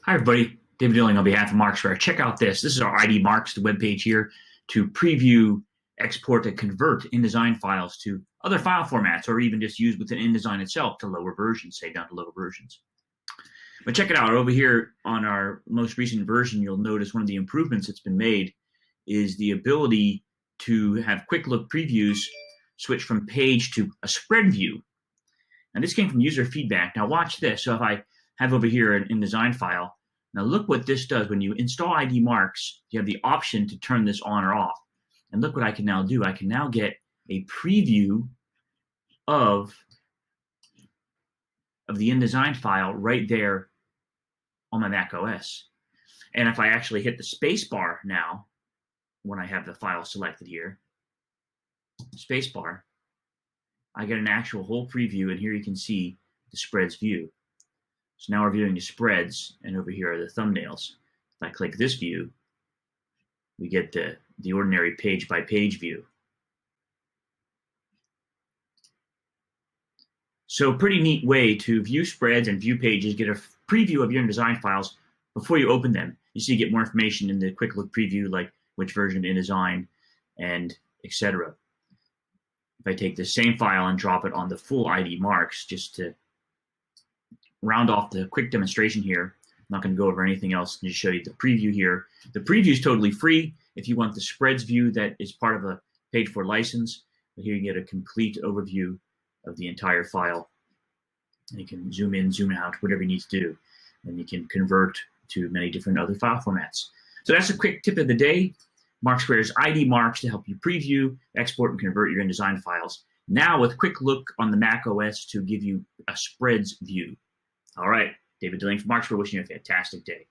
Hi, everybody. David Dilling on behalf of Markzware. Check out this. This is our IDMarkz, the webpage here, to preview, export, and convert InDesign files to other file formats, or even just use within InDesign itself to lower versions, say down to lower versions. But check it out. Over here on our most recent version, you'll notice one of the improvements that's been made is the ability to have QuickLook previews switch from page to a spread view. Now, this came from user feedback. Now, watch this. So if I have over here an InDesign file, now look what this does. When you install IDMarkz, you have the option to turn this on or off. And look what I can now do. I can now get a preview of the InDesign file right there on my macOS. And if I actually hit the space bar now, when I have the file selected here, space bar, I get an actual whole preview, and here you can see the spreads view. So now we're viewing the spreads, and over here are the thumbnails. If I click this view, we get the ordinary page-by-page view. So pretty neat way to view spreads and view pages, get a preview of your InDesign files before you open them. You see, you get more information in the QuickLook preview, like which version of InDesign and etc. If I take the same file and drop it on the full IDMarkz, just to round off the quick demonstration here, I'm not going to go over anything else, and just show you the preview here. The preview is totally free if you want the spreads view that is part of a paid-for license. But here you get a complete overview of the entire file. And you can zoom in, zoom out, whatever you need to do. And you can convert to many different other file formats. So that's a quick tip of the day. Markzware's IDMarkz to help you preview, export, and convert your InDesign files. Now with QuickLook on the macOS to give you a spreads view. All right, David Dilling from Markzware, wishing you a fantastic day.